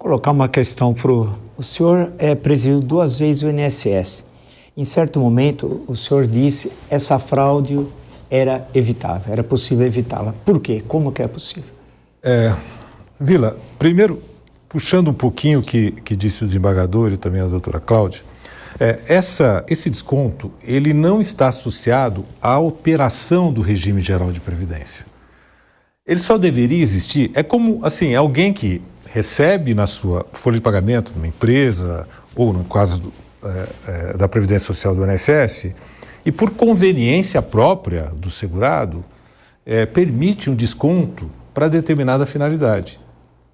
colocar uma questão para o senhor presidiu 2 vezes o INSS. Em certo momento, o senhor disse essa fraude era evitável, era possível evitá-la. Por quê? Como que é possível? Vila, primeiro, puxando um pouquinho o que disse o desembargador e também a doutora Cláudia, esse desconto, ele não está associado à operação do regime geral de previdência. Ele só deveria existir, é como, assim, alguém que recebe na sua folha de pagamento, numa empresa, ou no caso da Previdência Social do INSS, e por conveniência própria do segurado, permite um desconto para determinada finalidade,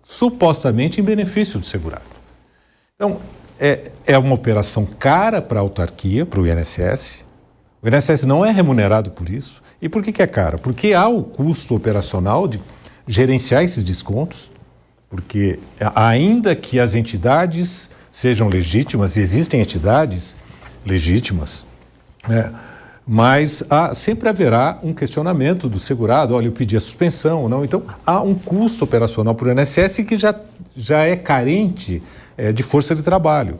supostamente em benefício do segurado. Então, é uma operação cara para a autarquia, para o INSS. O INSS não é remunerado por isso. E por que é cara? Porque há o custo operacional de gerenciar esses descontos, porque ainda que as entidades sejam legítimas, e existem entidades legítimas, mas sempre haverá um questionamento do segurado, olha, eu pedi a suspensão ou não. Então, há um custo operacional para o INSS que já é carente de força de trabalho.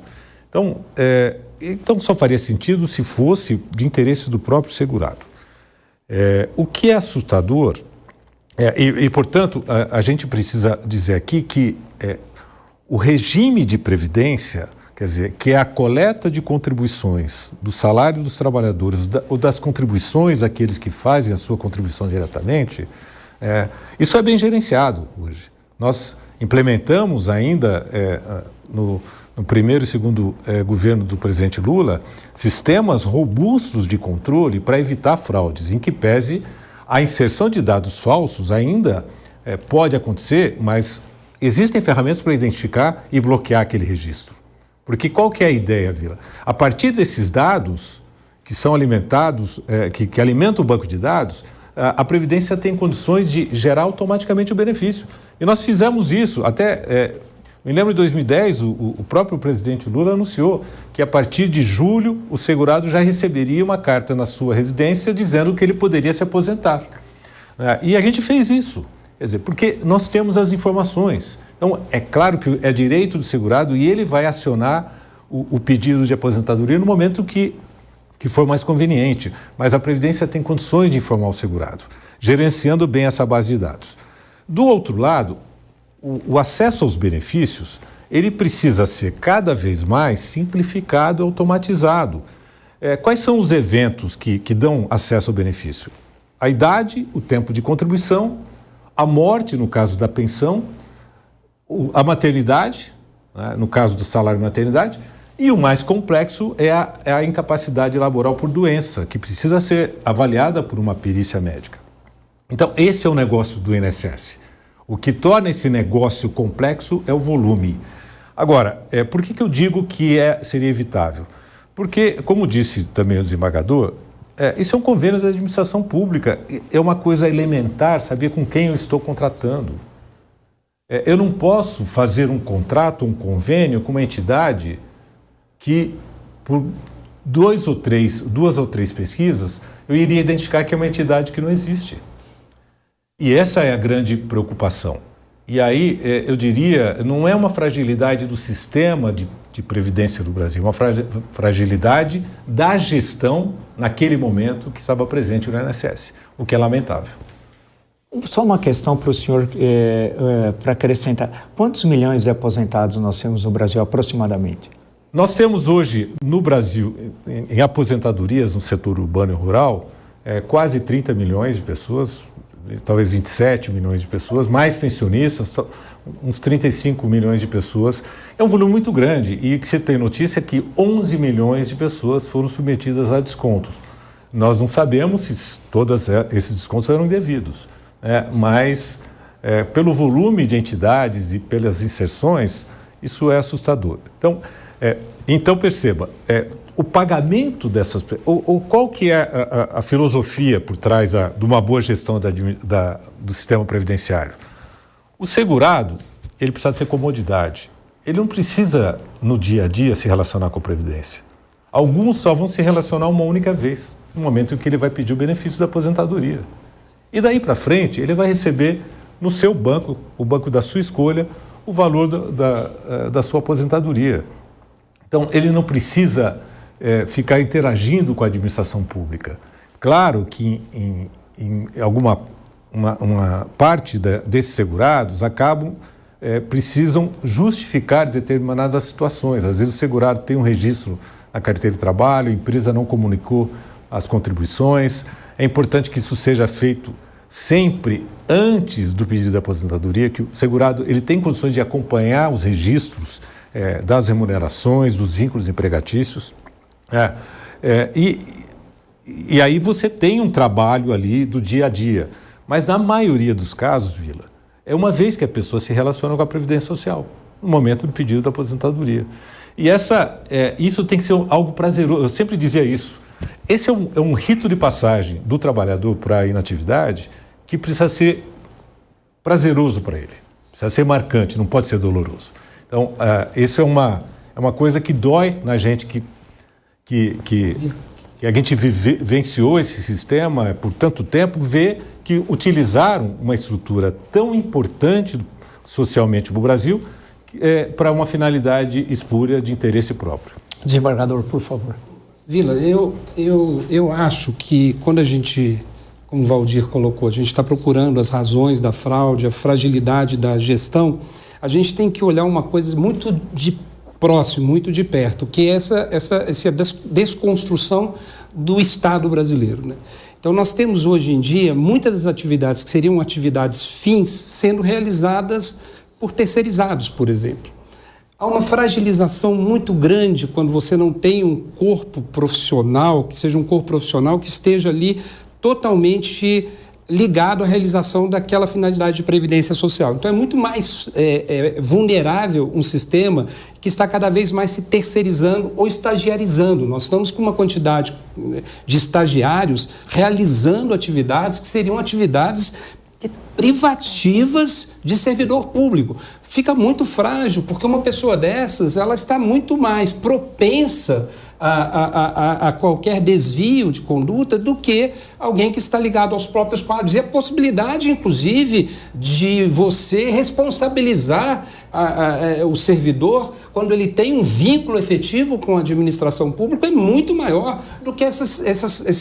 Então, só faria sentido se fosse de interesse do próprio segurado. O que é assustador, portanto, a gente precisa dizer aqui que o regime de previdência, quer dizer, que é a coleta de contribuições do salário dos trabalhadores ou das contribuições daqueles que fazem a sua contribuição diretamente, isso é bem gerenciado hoje. Nós implementamos ainda no primeiro e segundo governo do presidente Lula sistemas robustos de controle para evitar fraudes, em que pese a inserção de dados falsos ainda pode acontecer, mas existem ferramentas para identificar e bloquear aquele registro. Porque qual que é a ideia, Vila? A partir desses dados que são alimentados, que alimentam o banco de dados, a Previdência tem condições de gerar automaticamente o benefício. E nós fizemos isso, me lembro de 2010, o próprio presidente Lula anunciou que a partir de julho o segurado já receberia uma carta na sua residência dizendo que ele poderia se aposentar. E a gente fez isso, quer dizer, porque nós temos as informações. Então, é claro que é direito do segurado e ele vai acionar o pedido de aposentadoria no momento que for mais conveniente, mas a Previdência tem condições de informar o segurado, gerenciando bem essa base de dados. Do outro lado, o acesso aos benefícios, ele precisa ser cada vez mais simplificado e automatizado. Quais são os eventos que dão acesso ao benefício? A idade, o tempo de contribuição, a morte, no caso da pensão, a maternidade, né, no caso do salário maternidade, e o mais complexo é a incapacidade laboral por doença, que precisa ser avaliada por uma perícia médica. Então, esse é o negócio do INSS. O que torna esse negócio complexo é o volume. Agora, por que eu digo que seria evitável? Porque, como disse também o desembargador, isso é um convênio da administração pública, é uma coisa elementar, saber com quem eu estou contratando. Eu não posso fazer um contrato, um convênio com uma entidade que, por duas ou três pesquisas, eu iria identificar que é uma entidade que não existe. E essa é a grande preocupação. E aí, eu diria, não é uma fragilidade do sistema de previdência do Brasil, é uma fragilidade da gestão naquele momento que estava presente no INSS, o que é lamentável. Só uma questão para o senhor, para acrescentar. Quantos milhões de aposentados nós temos no Brasil, aproximadamente? Nós temos hoje, no Brasil, em aposentadorias no setor urbano e rural, quase 30 milhões de pessoas, talvez 27 milhões de pessoas, mais pensionistas, uns 35 milhões de pessoas. É um volume muito grande e que se tem notícia é que 11 milhões de pessoas foram submetidas a descontos. Nós não sabemos se todos esses descontos eram devidos, mas pelo volume de entidades e pelas inserções, isso é assustador. Então perceba, o pagamento dessas... Ou qual que é a filosofia por trás de uma boa gestão do sistema previdenciário? O segurado, ele precisa ter comodidade. Ele não precisa, no dia a dia, se relacionar com a Previdência. Alguns só vão se relacionar uma única vez, no momento em que ele vai pedir o benefício da aposentadoria. E daí para frente, ele vai receber no seu banco, o banco da sua escolha, o valor da sua aposentadoria. Então, ele não precisa ficar interagindo com a administração pública. Claro que em alguma uma parte desses segurados precisam justificar determinadas situações. Às vezes o segurado tem um registro na carteira de trabalho, a empresa não comunicou as contribuições. É importante que isso seja feito sempre antes do pedido de aposentadoria, que o segurado ele tem condições de acompanhar os registros das remunerações, dos vínculos empregatícios. E aí você tem um trabalho ali do dia a dia. Mas na maioria dos casos, Vila, é uma vez que a pessoa se relaciona com a Previdência Social, no momento do pedido da aposentadoria. E isso tem que ser algo prazeroso. Eu sempre dizia isso. Esse é um rito de passagem do trabalhador para a inatividade que precisa ser prazeroso para ele. Precisa ser marcante, não pode ser doloroso. Então, isso é uma coisa que dói na gente que a gente vivenciou esse sistema por tanto tempo, ver que utilizaram uma estrutura tão importante socialmente no Brasil para uma finalidade espúria de interesse próprio. Desembargador, por favor. Vila, eu acho que quando a gente, como o Valdir colocou, a gente está procurando as razões da fraude, a fragilidade da gestão, a gente tem que olhar uma coisa muito de próximo, muito de perto, que é essa desconstrução do Estado brasileiro, né? Então, nós temos hoje em dia muitas das atividades que seriam atividades fins sendo realizadas por terceirizados, por exemplo. Há uma fragilização muito grande quando você não tem um corpo profissional, que seja um corpo profissional que esteja ali totalmente ligado à realização daquela finalidade de previdência social. Então, é muito mais vulnerável um sistema que está cada vez mais se terceirizando ou estagiarizando. Nós estamos com uma quantidade de estagiários realizando atividades que seriam atividades privativas de servidor público. Fica muito frágil, porque uma pessoa dessas, ela está muito mais propensa a qualquer desvio de conduta do que alguém que está ligado aos próprios quadros. E a possibilidade, inclusive, de você responsabilizar o servidor quando ele tem um vínculo efetivo com a administração pública é muito maior do que esses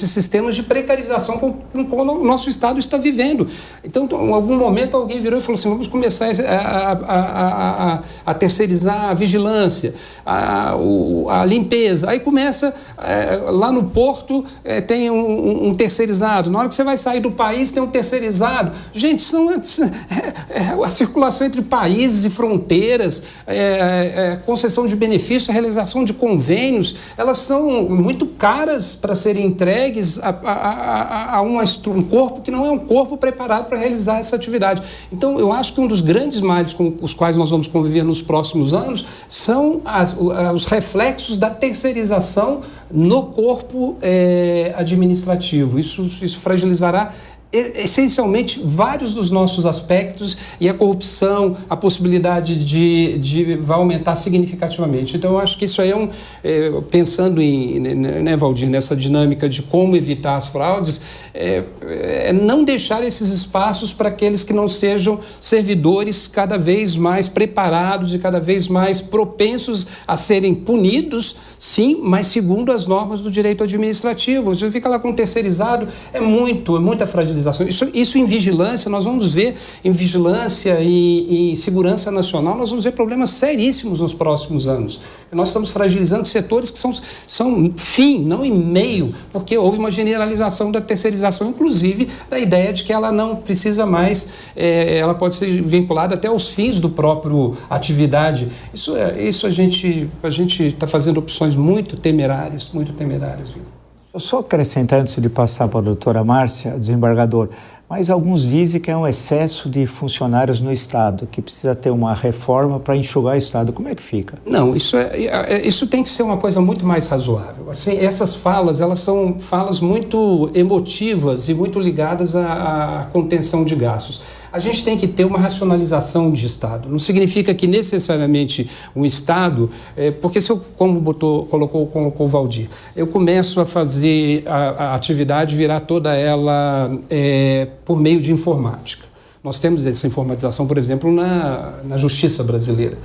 sistemas de precarização com o nosso Estado está vivendo. Então, em algum momento, alguém virou e falou assim, vamos começar a terceirizar a vigilância, a limpeza. Aí começa, lá no porto, tem um terceirizado. Na hora que você vai sair do país, tem um terceirizado. Gente, a circulação entre países e fronteiras, concessão de benefícios, a realização de convênios, elas são muito caras para serem entregues a um corpo que não é um corpo preparado para realizar essa atividade. Então, eu acho que um dos grandes males com os quais nós vamos conviver nos próximos anos são os reflexos da terceirização no corpo administrativo. Isso fragilizará essencialmente vários dos nossos aspectos e a corrupção, a possibilidade vai aumentar significativamente. Então, eu acho que isso aí pensando né, Valdir, nessa dinâmica de como evitar as fraudes, não deixar esses espaços para aqueles que não sejam servidores cada vez mais preparados e cada vez mais propensos a serem punidos, sim, mas segundo as normas do direito administrativo. Você fica lá com terceirizado, é muita fragilização. Isso em vigilância, nós vamos ver em vigilância e em segurança nacional, nós vamos ver problemas seríssimos nos próximos anos. Nós estamos fragilizando setores que são fim, não em meio, porque houve uma generalização da terceirização, inclusive da ideia de que ela não precisa mais, ela pode ser vinculada até aos fins do próprio atividade. Isso a gente está fazendo opções muito temerárias, viu? Eu só acrescentar, antes de passar para a doutora Márcia, desembargador, mas alguns dizem que é um excesso de funcionários no Estado, que precisa ter uma reforma para enxugar o Estado. Como é que fica? Não, isso tem que ser uma coisa muito mais razoável. Assim, essas falas, elas são falas muito emotivas e muito ligadas à contenção de gastos. A gente tem que ter uma racionalização de Estado. Não significa que necessariamente um Estado, porque se eu, colocou com o Valdir, eu começo a fazer a atividade virar toda ela por meio de informática. Nós temos essa informatização, por exemplo, na Justiça brasileira.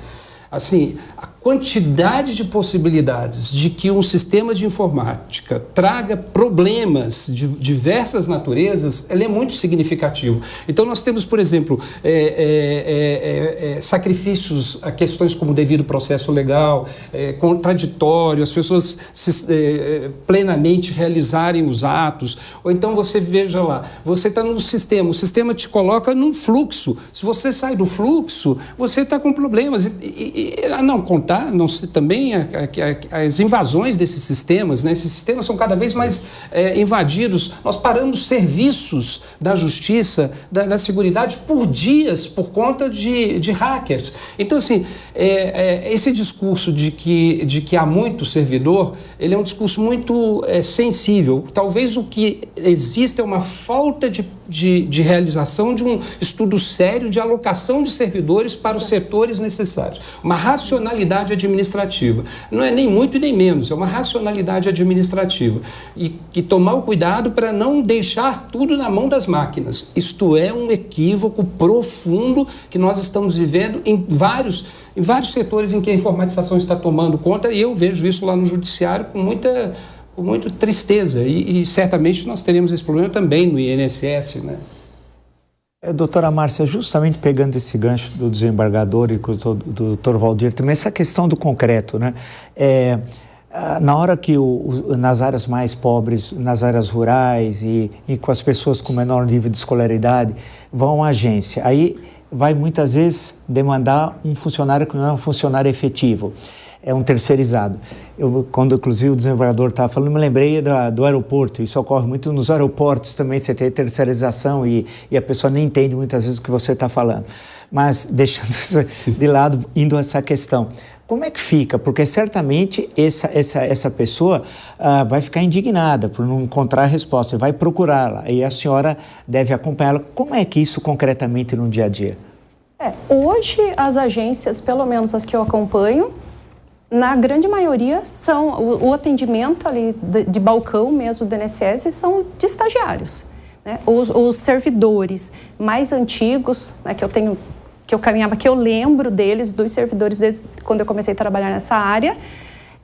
Assim, a quantidade de possibilidades de que um sistema de informática traga problemas de diversas naturezas, ela é muito significativo. Então, nós temos, por exemplo, sacrifícios a questões como devido processo legal, contraditório, as pessoas plenamente realizarem os atos. Ou então, você veja lá, você está num sistema, o sistema te coloca num fluxo. Se você sai do fluxo, você está com problemas. A não contar, não sei, também as invasões desses sistemas, né? Esses sistemas são cada vez mais invadidos. Nós paramos serviços da justiça, da seguridade por dias por conta de hackers. Então, assim, esse discurso de que há muito servidor, ele é um discurso muito sensível. Talvez o que existe é uma falta de realização de um estudo sério de alocação de servidores para os setores necessários. Uma racionalidade administrativa. Não é nem muito e nem menos, é uma racionalidade administrativa. E tomar o cuidado para não deixar tudo na mão das máquinas. Isto é um equívoco profundo que nós estamos vivendo em vários setores em que a informatização está tomando conta, e eu vejo isso lá no Judiciário com muita tristeza, e certamente nós teremos esse problema também no INSS, né? Doutora Márcia, justamente pegando esse gancho do desembargador e do doutor Valdir, também essa questão do concreto, né? Na hora que nas áreas mais pobres, nas áreas rurais e com as pessoas com menor nível de escolaridade, vão à agência, aí vai muitas vezes demandar um funcionário que não é um funcionário efetivo, é um terceirizado. Quando inclusive o desembargador estava falando, me lembrei do aeroporto. Isso ocorre muito nos aeroportos também, você tem terceirização e a pessoa nem entende muitas vezes o que você está falando. Mas deixando isso de lado, indo a essa questão, como é que fica? Porque certamente essa pessoa vai ficar indignada por não encontrar a resposta, vai procurá-la e a senhora deve acompanhá-la. Como é que isso concretamente no dia a dia? Hoje as agências, pelo menos as que eu acompanho, na grande maioria são o atendimento ali de balcão mesmo do INSS são de estagiários, né? Os servidores mais antigos, né, que eu caminhava, que eu lembro deles, dos servidores desde quando eu comecei a trabalhar nessa área,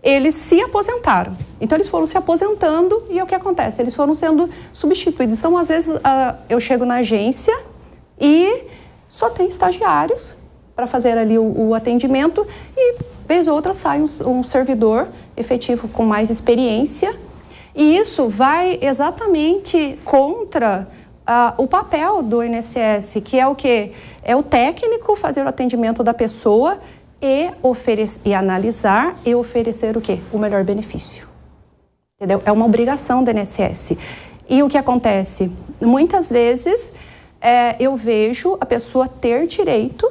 eles se aposentaram. Então, eles foram se aposentando e o que acontece? Eles foram sendo substituídos. Então, às vezes, eu chego na agência e só tem estagiários para fazer ali o atendimento e, vez ou outra, sai um servidor efetivo com mais experiência. E isso vai exatamente contra o papel do INSS, que é o quê? É o técnico fazer o atendimento da pessoa e analisar e oferecer o quê? O melhor benefício. Entendeu? É uma obrigação do INSS. E o que acontece? Muitas vezes eu vejo a pessoa ter direito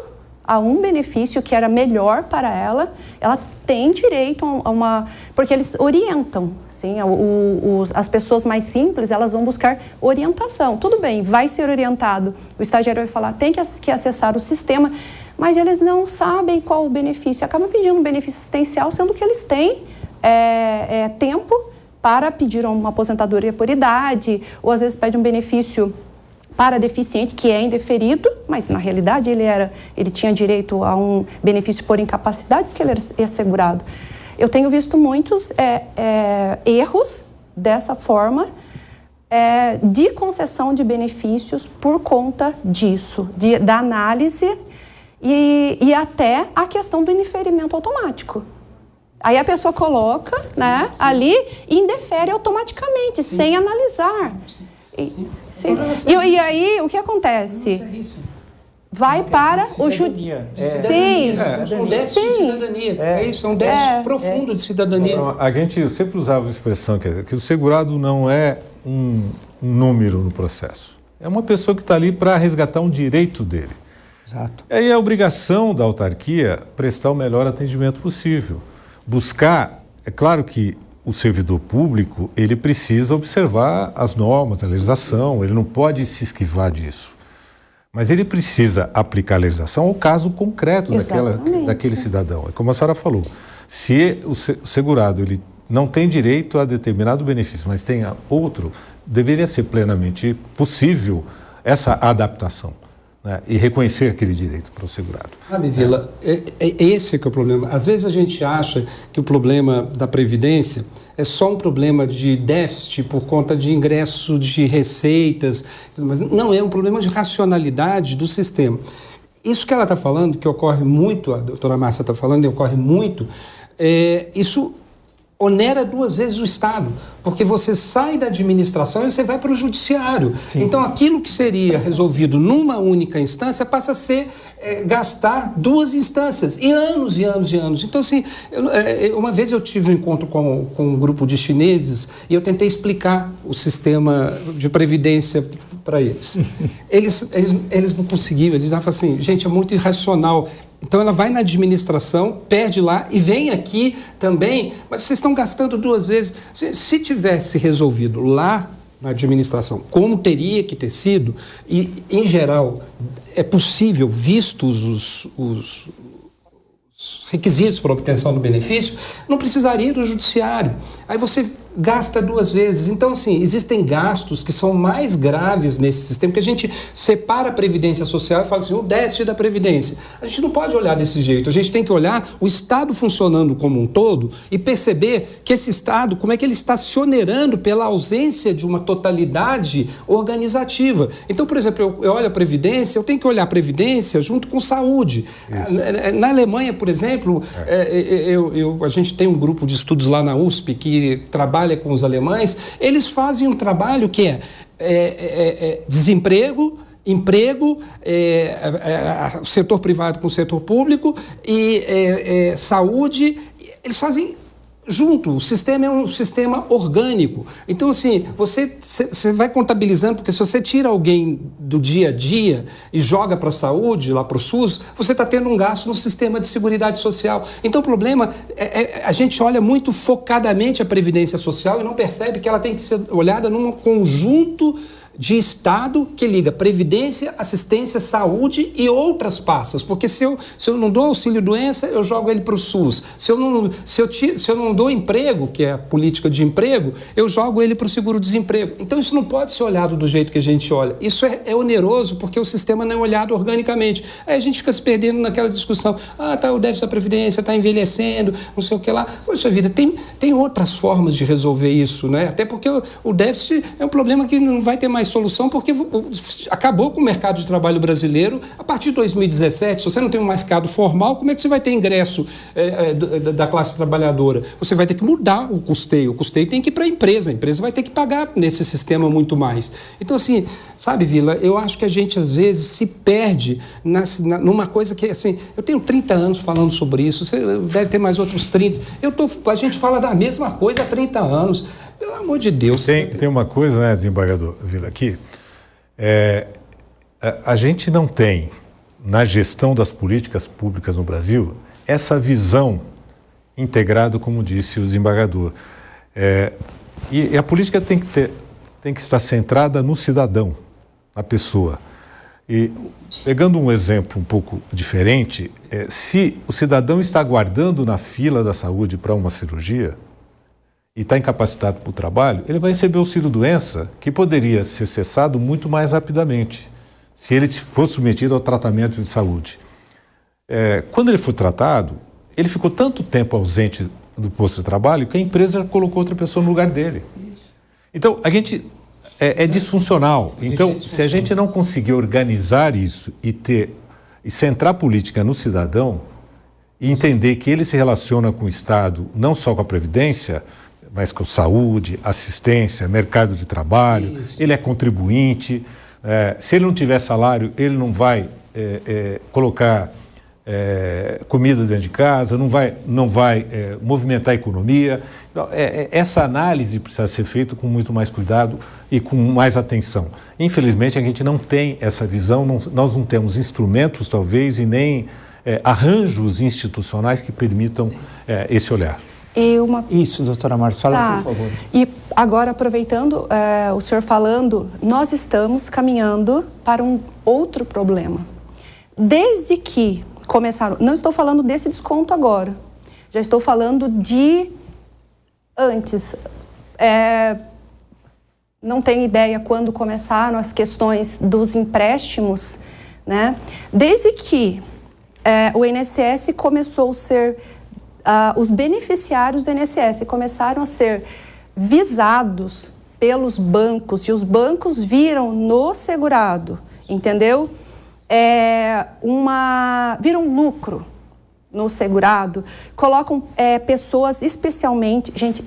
a um benefício que era melhor para ela, ela tem direito a uma... Porque eles orientam, sim, as pessoas mais simples, elas vão buscar orientação. Tudo bem, vai ser orientado, o estagiário vai falar, tem que acessar o sistema, mas eles não sabem qual o benefício, acabam pedindo um benefício assistencial, sendo que eles têm tempo para pedir uma aposentadoria por idade, ou às vezes pede um benefício para deficiente, que é indeferido, mas na realidade ele tinha direito a um benefício por incapacidade, porque ele era assegurado. Eu tenho visto muitos erros dessa forma, de concessão de benefícios por conta disso, da análise e até a questão do indeferimento automático. Aí a pessoa coloca, né, ali e indefere automaticamente, sem analisar. E aí, o que É acontece? isso. Vai para o cidadania. Sim. Um déficit de cidadania. É isso, é um déficit profundo de cidadania. A gente sempre usava a expressão que o segurado não é um número no processo. É uma pessoa que está ali para resgatar um direito dele. Exato. Aí é a obrigação da autarquia prestar o melhor atendimento possível. Buscar, é claro que o servidor público, ele precisa observar as normas, a legislação, ele não pode se esquivar disso. Mas ele precisa aplicar a legislação ao caso concreto daquele cidadão. É como a senhora falou, se o segurado ele não tem direito a determinado benefício, mas tem outro, deveria ser plenamente possível essa adaptação. né, e reconhecer aquele direito para o segurado. Sabe, Vila, esse que é o problema. Às vezes a gente acha que o problema da Previdência é só um problema de déficit por conta de ingresso de receitas, mas não, é um problema de racionalidade do sistema. Isso que ela está falando, que ocorre muito, a doutora Márcia está falando, e ocorre muito, isso onera 2 vezes o Estado, porque você sai da administração e você vai para o judiciário. Sim. Então, aquilo que seria resolvido numa única instância passa a ser gastar 2 instâncias, e anos e anos e anos. Então, assim, uma vez eu tive um encontro com um grupo de chineses e eu tentei explicar o sistema de previdência para eles. Eles não conseguiam, eles falavam assim, gente, é muito irracional. Então ela vai na administração, perde lá e vem aqui também, mas vocês estão gastando 2 vezes. Se tivesse resolvido lá na administração, como teria que ter sido, e em geral é possível, vistos os requisitos para obtenção do benefício, não precisaria do judiciário. Aí você gasta 2 vezes. Então, assim, existem gastos que são mais graves nesse sistema, que a gente separa a Previdência Social e fala assim, o déficit da Previdência. A gente não pode olhar desse jeito. A gente tem que olhar o Estado funcionando como um todo e perceber que esse Estado, como é que ele está se onerando pela ausência de uma totalidade organizativa. Então, por exemplo, eu olho a Previdência, eu tenho que olhar a Previdência junto com saúde. Isso. Na Alemanha, por exemplo, a gente tem um grupo de estudos lá na USP que trabalha com os alemães, eles fazem um trabalho que é desemprego, emprego, o setor privado com o setor público e saúde, eles fazem junto. O sistema é um sistema orgânico. Então, assim, você vai contabilizando, porque se você tira alguém do dia a dia e joga para a saúde, lá para o SUS, você está tendo um gasto no sistema de seguridade social. Então, o problema a gente olha muito focadamente a Previdência Social e não percebe que ela tem que ser olhada num conjunto de Estado que liga previdência, assistência, saúde e outras pastas. Porque se eu não dou auxílio-doença, eu jogo ele para o SUS. Se eu não dou emprego, que é a política de emprego, eu jogo ele para o seguro-desemprego. Então, isso não pode ser olhado do jeito que a gente olha. Isso é oneroso porque o sistema não é olhado organicamente. Aí a gente fica se perdendo naquela discussão. O déficit da Previdência está envelhecendo, não sei o que lá. Poxa vida, tem outras formas de resolver isso, né? Até porque o déficit é um problema que não vai ter mais solução, porque acabou com o mercado de trabalho brasileiro a partir de 2017. Se você não tem um mercado formal, como é que você vai ter ingresso da classe trabalhadora? Você vai ter que mudar o custeio tem que ir para a empresa vai ter que pagar nesse sistema muito mais. Então, assim, sabe, Vila, eu acho que a gente às vezes se perde numa coisa que, assim, eu tenho 30 anos falando sobre isso, você deve ter mais outros 30, a gente fala da mesma coisa há 30 anos. Pelo amor de Deus. Tem uma coisa, né, desembargador Vila, aqui. A gente não tem, na gestão das políticas públicas no Brasil, essa visão integrada, como disse o desembargador. E a política tem que estar centrada no cidadão, na pessoa. E, pegando um exemplo um pouco diferente, se o cidadão está aguardando na fila da saúde para uma cirurgia, e está incapacitado para o trabalho, ele vai receber auxílio-doença que poderia ser cessado muito mais rapidamente se ele for submetido ao tratamento de saúde. Quando ele foi tratado, ele ficou tanto tempo ausente do posto de trabalho que a empresa colocou outra pessoa no lugar dele. Então, a gente é disfuncional. Então, se a gente não conseguir organizar isso e centrar a política no cidadão e entender que ele se relaciona com o Estado, não só com a Previdência, mas com saúde, assistência, mercado de trabalho, isso. Ele é contribuinte, se ele não tiver salário, ele não vai colocar comida dentro de casa, não vai movimentar a economia. Então, essa análise precisa ser feita com muito mais cuidado e com mais atenção. Infelizmente, a gente não tem essa visão, nós não temos instrumentos, talvez, e nem arranjos institucionais que permitam esse olhar. Isso, doutora Márcia, fala, por favor. E agora, aproveitando o senhor falando, nós estamos caminhando para um outro problema. Desde que começaram, não estou falando desse desconto agora, já estou falando de antes. Não tenho ideia quando começaram as questões dos empréstimos né? Desde que o INSS começou a ser... os beneficiários do INSS começaram a ser visados pelos bancos, e os bancos viram no segurado, entendeu? Viram lucro no segurado, colocam pessoas especialmente... Gente,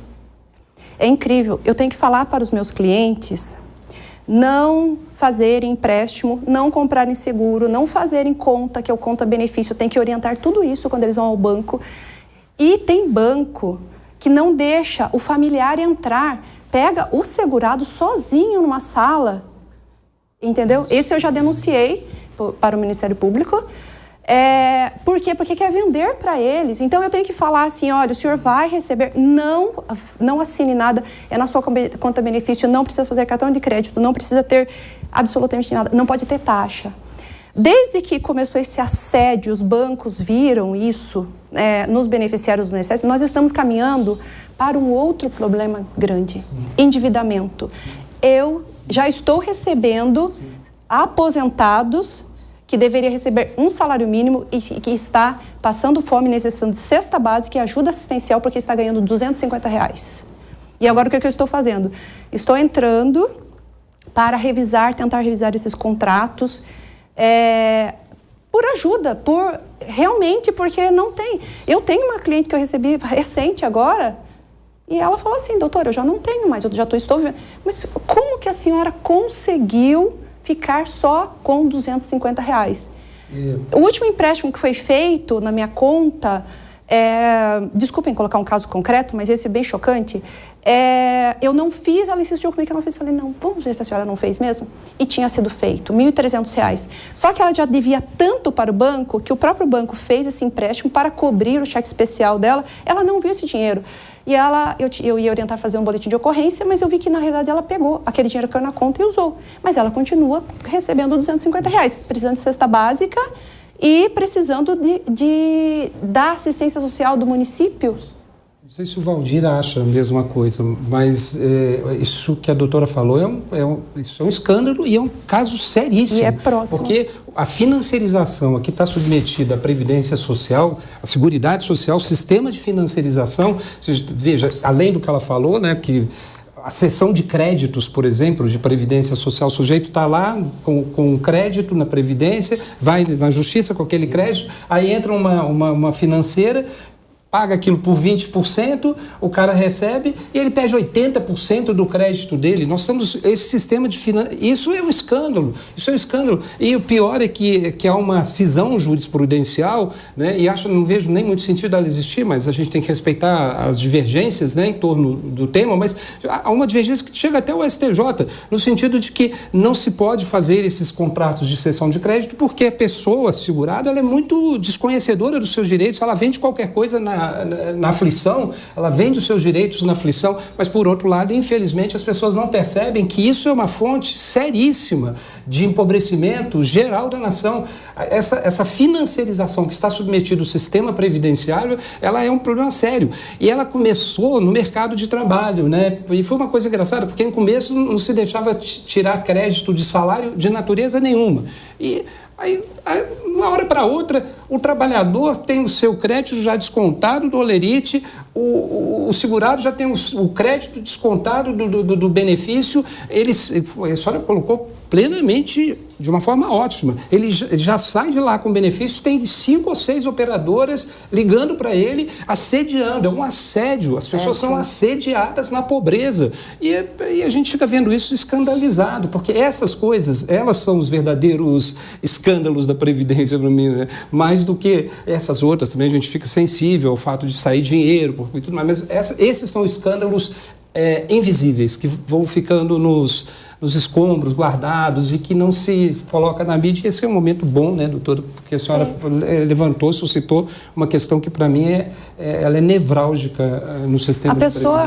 é incrível, eu tenho que falar para os meus clientes não fazerem empréstimo, não comprarem seguro, não fazerem conta, que é o conta-benefício, tem que orientar tudo isso quando eles vão ao banco. E tem banco que não deixa o familiar entrar, pega o segurado sozinho numa sala, entendeu? Esse eu já denunciei para o Ministério Público. Por quê? Porque quer vender para eles. Então, eu tenho que falar assim, olha, o senhor vai receber, não assine nada, é na sua conta-benefício, não precisa fazer cartão de crédito, não precisa ter absolutamente nada, não pode ter taxa. Desde que começou esse assédio, os bancos viram isso nos beneficiários do INSS, nós estamos caminhando para um outro problema grande, endividamento. Eu já estou recebendo aposentados que deveria receber um salário mínimo e que está passando fome, necessitando de cesta básica e ajuda assistencial porque está ganhando R$250. E agora o que eu estou fazendo? Estou entrando para tentar revisar esses contratos por ajuda, realmente porque não tem. Eu tenho uma cliente que eu recebi recente agora e ela falou assim, doutora, eu já não tenho mais, eu já estou vendo. Mas como que a senhora conseguiu ficar só com R$250. O último empréstimo que foi feito na minha conta, desculpem colocar um caso concreto, mas esse é bem chocante, eu não fiz, ela insistiu comigo que eu não fiz, eu falei, não, vamos ver se a senhora não fez mesmo? E tinha sido feito, R$1.300. Só que ela já devia tanto para o banco, que o próprio banco fez esse empréstimo para cobrir o cheque especial dela, ela não viu esse dinheiro. E eu ia orientar a fazer um boletim de ocorrência, mas eu vi que, na realidade, ela pegou aquele dinheiro que caiu na conta e usou. Mas ela continua recebendo R$250, precisando de cesta básica e precisando da assistência social do município. Não sei se o Valdir acha a mesma coisa, mas isso que a doutora falou isso é um escândalo e é um caso seríssimo. E é próximo. Porque a financiarização a que está submetida a Previdência Social, a Seguridade Social, o sistema de financiarização, veja, além do que ela falou, né, que a cessão de créditos, por exemplo, de Previdência Social, o sujeito está lá com crédito na Previdência, vai na Justiça com aquele crédito, aí entra uma financeira, paga aquilo por 20%, o cara recebe e ele perde 80% do crédito dele. Nós estamos... Esse sistema de isso é um escândalo. Isso é um escândalo. E o pior é que há uma cisão jurisprudencial, né? E não vejo nem muito sentido dela existir, mas a gente tem que respeitar as divergências, né, em torno do tema, mas há uma divergência que chega até o STJ, no sentido de que não se pode fazer esses contratos de cessão de crédito porque a pessoa segurada ela é muito desconhecedora dos seus direitos, ela vende qualquer coisa na aflição, ela vende os seus direitos na aflição, mas por outro lado, infelizmente, as pessoas não percebem que isso é uma fonte seríssima de empobrecimento geral da nação. Essa financiarização que está submetida ao sistema previdenciário, ela é um problema sério. E ela começou no mercado de trabalho, né? E foi uma coisa engraçada, porque no começo não se deixava tirar crédito de salário de natureza nenhuma. E aí, uma hora para outra, o trabalhador tem o seu crédito já descontado do holerite, o segurado já tem o crédito descontado do benefício, a senhora colocou plenamente, de uma forma ótima. Ele já sai de lá com benefícios, tem 5 ou 6 operadoras ligando para ele, assediando. É um assédio. As pessoas são assediadas na pobreza. E a gente fica vendo isso escandalizado, porque essas coisas, elas são os verdadeiros escândalos da Previdência para mim, né? Mais do que essas outras. Também a gente fica sensível ao fato de sair dinheiro e tudo mais. Mas esses são escândalos invisíveis, que vão ficando nos escombros guardados e que não se coloca na mídia. Esse é um momento bom, né, doutora? Porque a senhora levantou, suscitou uma questão que, para mim, ela é nevrálgica no sistema. A pessoa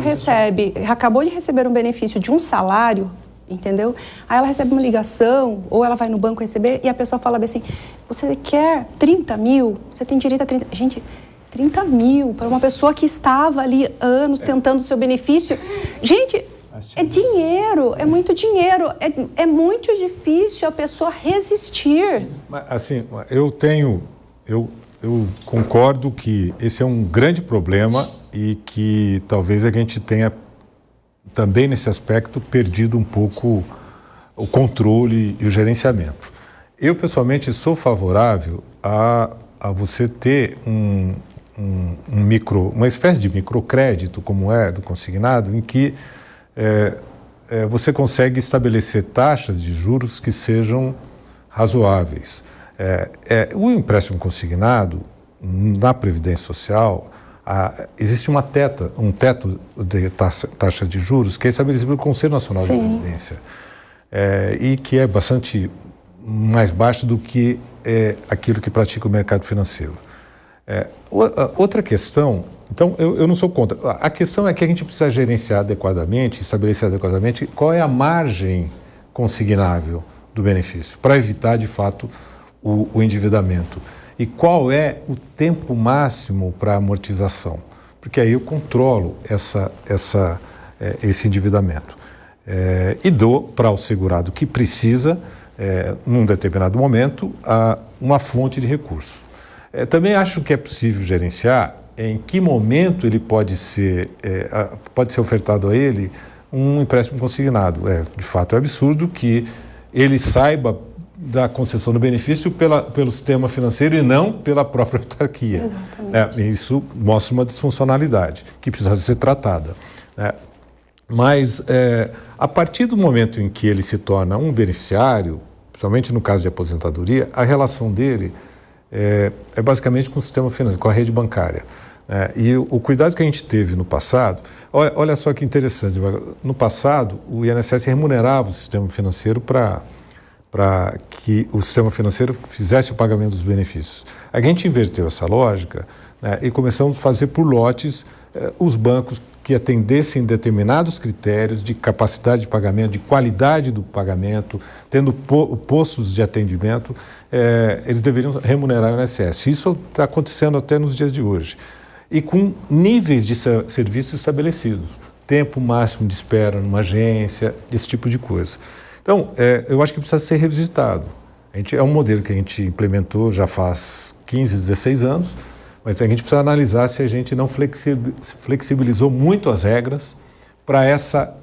acabou de receber um benefício de um salário, entendeu? Aí ela recebe uma ligação, ou ela vai no banco receber, e a pessoa fala bem assim, você quer 30 mil? Você tem direito a 30... Gente, 30 mil para uma pessoa que estava ali anos tentando o seu benefício. Gente, Assim. É dinheiro, é muito dinheiro. É muito difícil a pessoa resistir. Mas, assim, eu concordo que esse é um grande problema e que talvez a gente tenha também nesse aspecto perdido um pouco o controle e o gerenciamento. Eu pessoalmente sou favorável a você ter uma espécie de microcrédito, como é do consignado, em que você consegue estabelecer taxas de juros que sejam razoáveis. O empréstimo consignado, na Previdência Social, existe um teto de taxa de juros que é estabelecido pelo Conselho Nacional de Previdência, e que é bastante mais baixo do que aquilo que pratica o mercado financeiro. Outra questão, então eu não sou contra, a questão é que a gente precisa gerenciar adequadamente, estabelecer adequadamente qual é a margem consignável do benefício, para evitar de fato o endividamento. E qual é o tempo máximo para amortização? Porque aí eu controlo esse endividamento. E dou para o segurado que precisa, num determinado momento, uma fonte de recurso. Também acho que é possível gerenciar em que momento ele pode ser ofertado a ele um empréstimo consignado. De fato, é absurdo que ele saiba da concessão do benefício pelo sistema financeiro e não pela própria autarquia. Isso mostra uma disfuncionalidade que precisa ser tratada. Mas, a partir do momento em que ele se torna um beneficiário, principalmente no caso de aposentadoria, a relação dele é basicamente com o sistema financeiro, com a rede bancária. E o cuidado que a gente teve no passado, olha só que interessante, no passado o INSS remunerava o sistema financeiro para que o sistema financeiro fizesse o pagamento dos benefícios. A gente inverteu essa lógica, e começamos a fazer por lotes os bancos que atendessem determinados critérios de capacidade de pagamento, de qualidade do pagamento, tendo postos de atendimento, eles deveriam remunerar o INSS. Isso está acontecendo até nos dias de hoje. E com níveis de serviço estabelecidos, tempo máximo de espera numa agência, esse tipo de coisa. Então, eu acho que precisa ser revisitado. É um modelo que a gente implementou já faz 15, 16 anos, mas a gente precisa analisar se a gente não flexibilizou muito as regras para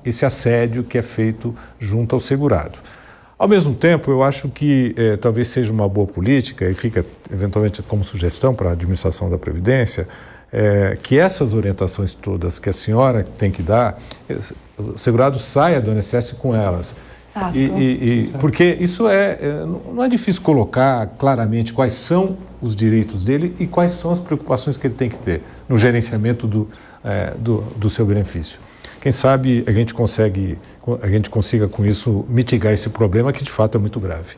esse assédio que é feito junto ao segurado. Ao mesmo tempo, eu acho que talvez seja uma boa política, e fica eventualmente como sugestão para a administração da Previdência, que essas orientações todas que a senhora tem que dar, o segurado saia do INSS com elas. Porque isso não é difícil colocar claramente quais são os direitos dele e quais são as preocupações que ele tem que ter no gerenciamento do seu benefício. Quem sabe a gente consiga com isso mitigar esse problema que de fato é muito grave.